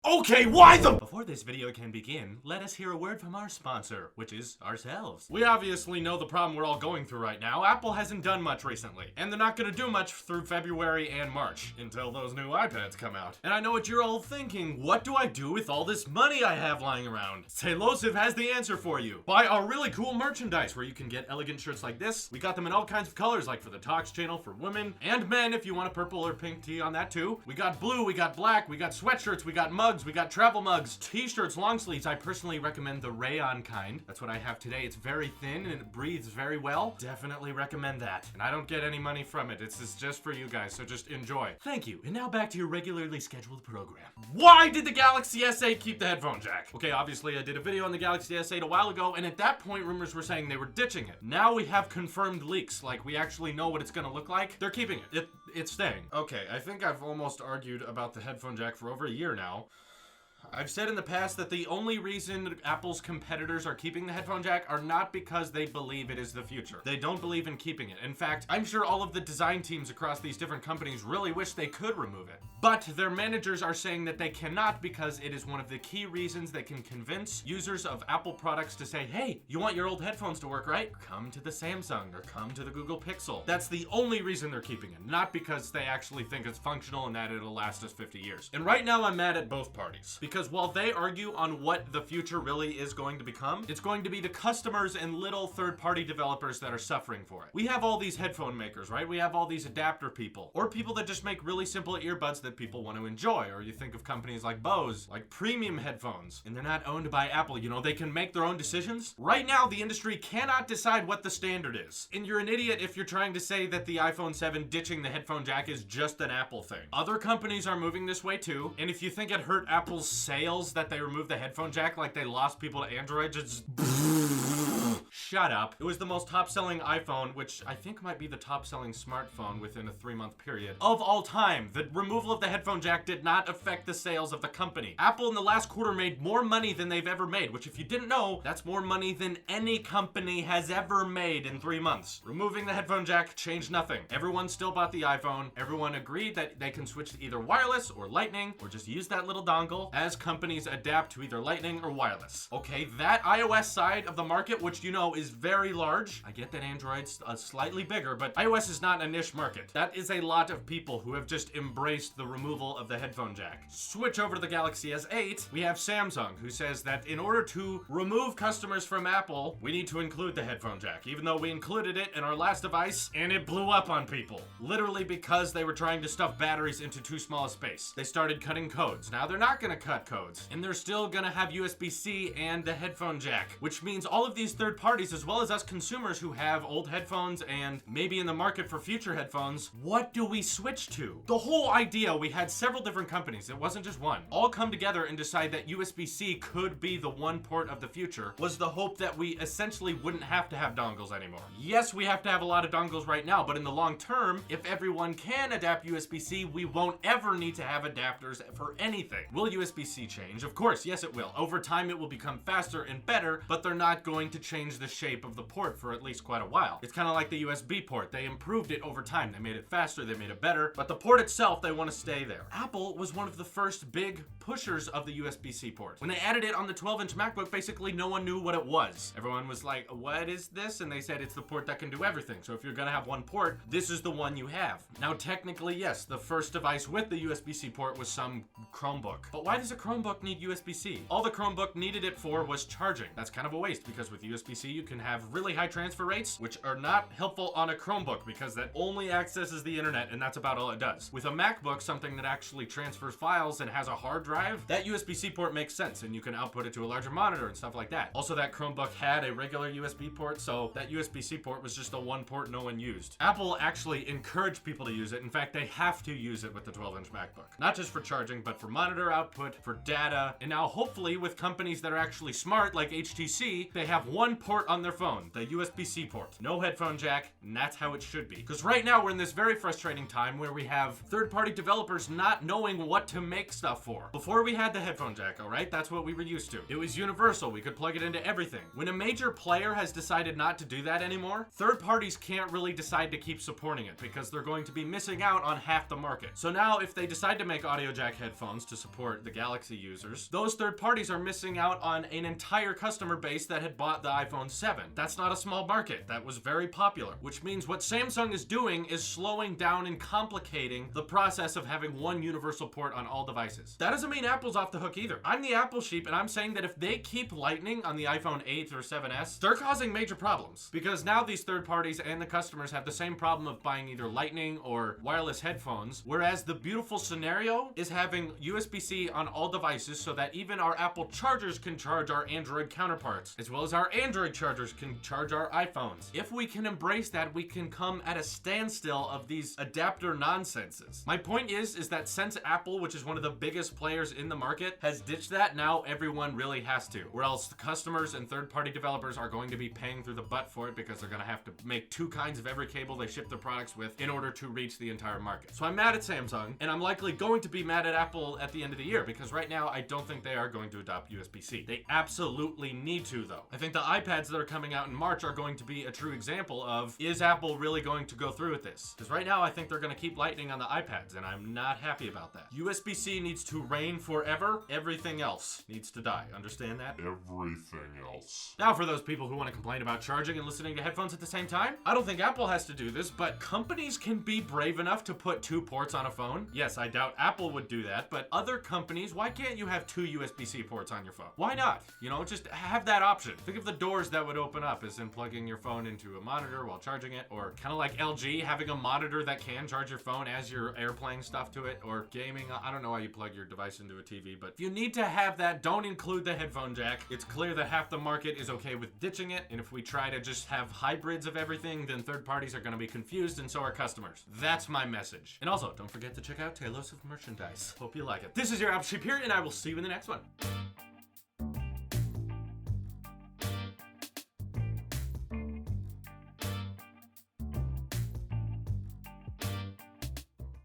Okay, why the— Before this video can begin, let us hear a word from our sponsor, which is ourselves. We obviously know the problem we're all going through right now. Apple hasn't done much recently, and they're not gonna do much through February and March, until those new iPads come out. And I know what you're all thinking, what do I do with all this money I have lying around? Tailosive has the answer for you. Buy our really cool merchandise, where you can get elegant shirts like this. We got them in all kinds of colors, like for the Talks channel for women and men, if you want a purple or pink tee on that too. We got blue, we got black, we got sweatshirts, we got mugs, we got travel mugs, t-shirts, long sleeves. I personally recommend the rayon kind. That's what I have today. It's very thin and it breathes very well. Definitely recommend that. And I don't get any money from it. It's just for you guys, so just enjoy. Thank you. And now back to your regularly scheduled program. Why did the Galaxy S8 keep the headphone jack? Okay, obviously I did a video on the Galaxy S8 a while ago, and at that point rumors were saying they were ditching it. Now we have confirmed leaks, like we actually know what it's gonna look like. They're keeping it. It's staying. Okay, I think I've almost argued about the headphone jack for over a year now. I've said in the past that the only reason Apple's competitors are keeping the headphone jack are not because they believe it is the future. They don't believe in keeping it. In fact, I'm sure all of the design teams across these different companies really wish they could remove it. But their managers are saying that they cannot because it is one of the key reasons that can convince users of Apple products to say, hey, you want your old headphones to work, right? Come to the Samsung or come to the Google Pixel. That's the only reason they're keeping it, not because they actually think it's functional and that it'll last us 50 years. And right now I'm mad at both parties. Because while they argue on what the future really is going to become, it's going to be the customers and little third-party developers that are suffering for it. We have all these headphone makers, right? We have all these adapter people, or people that just make really simple earbuds that people want to enjoy. Or you think of companies like Bose, like premium headphones, and they're not owned by Apple. You know, they can make their own decisions. Right now, the industry cannot decide what the standard is. And you're an idiot if you're trying to say that the iPhone 7 ditching the headphone jack is just an Apple thing. Other companies are moving this way too, and if you think it hurt Apple's sales that they removed the headphone jack, like they lost people to Android, just shut up. It was the most top-selling iPhone, which I think might be the top-selling smartphone within a 3-month period of all time. The removal of the headphone jack did not affect the sales of the company. Apple in the last quarter made more money than they've ever made, which if you didn't know, that's more money than any company has ever made in 3 months. Removing the headphone jack changed nothing. Everyone still bought the iPhone. Everyone agreed that they can switch to either wireless or lightning, or just use that little dongle as companies adapt to either lightning or wireless. Okay, that iOS side of the market, which you know is very large. I get that Android's slightly bigger, but iOS is not a niche market. That is a lot of people who have just embraced the removal of the headphone jack. Switch over to the Galaxy S8, we have Samsung, who says that in order to remove customers from Apple, we need to include the headphone jack, even though we included it in our last device and it blew up on people. Literally because they were trying to stuff batteries into too small a space. They started cutting codes. Now they're not gonna cut codes, and they're still gonna have USB-C and the headphone jack, which means all of these third parties, as well as us consumers who have old headphones and maybe in the market for future headphones, what do we switch to? The whole idea, we had several different companies, it wasn't just one, all come together and decide that USB-C could be the one port of the future, was the hope that we essentially wouldn't have to have dongles anymore. Yes, we have to have a lot of dongles right now, but in the long term, if everyone can adapt USB-C, we won't ever need to have adapters for anything. Will USB-C change? Of course, yes it will. Over time it will become faster and better, but they're not going to change the shape of the port for at least quite a while. It's kind of like the USB port. They improved it over time. They made it faster, they made it better, but the port itself, they want to stay there. Apple was one of the first big pushers of the USB-C port. When they added it on the 12-inch MacBook, basically no one knew what it was. Everyone was like, what is this? And they said it's the port that can do everything. So if you're gonna have one port, this is the one you have. Now technically, yes, the first device with the USB-C port was some Chromebook. But why does a Chromebook need USB-C? All the Chromebook needed it for was charging. That's kind of a waste because with USB-C you can have really high transfer rates, which are not helpful on a Chromebook because that only accesses the internet and that's about all it does. With a MacBook, something that actually transfers files and has a hard drive, that USB-C port makes sense and you can output it to a larger monitor and stuff like that. Also, that Chromebook had a regular USB port, so that USB-C port was just the one port no one used. Apple actually encouraged people to use it. In fact, they have to use it with the 12-inch MacBook. Not just for charging, but for monitor output, for data, and now hopefully with companies that are actually smart like HTC, they have one port on their phone, the USB-C port. No headphone jack, and that's how it should be. Because right now we're in this very frustrating time where we have third-party developers not knowing what to make stuff for. Before we had the headphone jack, alright? That's what we were used to. It was universal, we could plug it into everything. When a major player has decided not to do that anymore, third parties can't really decide to keep supporting it because they're going to be missing out on half the market. So now if they decide to make audio jack headphones to support the Galaxy users, those third parties are missing out on an entire customer base that had bought the iPhone 7. That's not a small market. That was very popular, which means what Samsung is doing is slowing down and complicating the process of having one universal port on all devices. That doesn't mean Apple's off the hook either. I'm the Apple sheep, and I'm saying that if they keep Lightning on the iPhone 8 or 7S, they're causing major problems because now these third parties and the customers have the same problem of buying either Lightning or wireless headphones, whereas the beautiful scenario is having USB-C on all devices so that even our Apple chargers can charge our Android counterparts, as well as our Android chargers can charge our iPhones. If we can embrace that, we can come at a standstill of these adapter nonsenses. My point is that since Apple, which is one of the biggest players in the market, has ditched that, now everyone really has to, or else the customers and third-party developers are going to be paying through the butt for it because they're going to have to make 2 kinds of every cable they ship their products with in order to reach the entire market. So I'm mad at Samsung, and I'm likely going to be mad at Apple at the end of the year because right now I don't think they are going to adopt USB-C. They absolutely need to, though. I think the iPads that are coming out in March are going to be a true example of, is Apple really going to go through with this? Because right now I think they're going to keep Lightning on the iPads, and I'm not happy about that. USB-C needs to reign forever. Everything else needs to die. Understand that? Everything else. Now, for those people who want to complain about charging and listening to headphones at the same time, I don't think Apple has to do this, but companies can be brave enough to put 2 ports on a phone. Yes, I doubt Apple would do that, but other companies, why can't you have 2 USB-C ports on your phone? Why not? You know, just have that option. Think of the doors that would open up as in plugging your phone into a monitor while charging it, or kind of like LG having a monitor that can charge your phone as you're airplaying stuff to it, or gaming. I don't know how you plug your device into a TV, but if you need to have that, don't include the headphone jack. It's clear that half the market is okay with ditching it, and if we try to just have hybrids of everything, then third parties are going to be confused, and so are customers. That's my message. And also, don't forget to check out Tailosive merchandise. Hope you like it. This is your Apple Sheep here, and I will see you in the next one.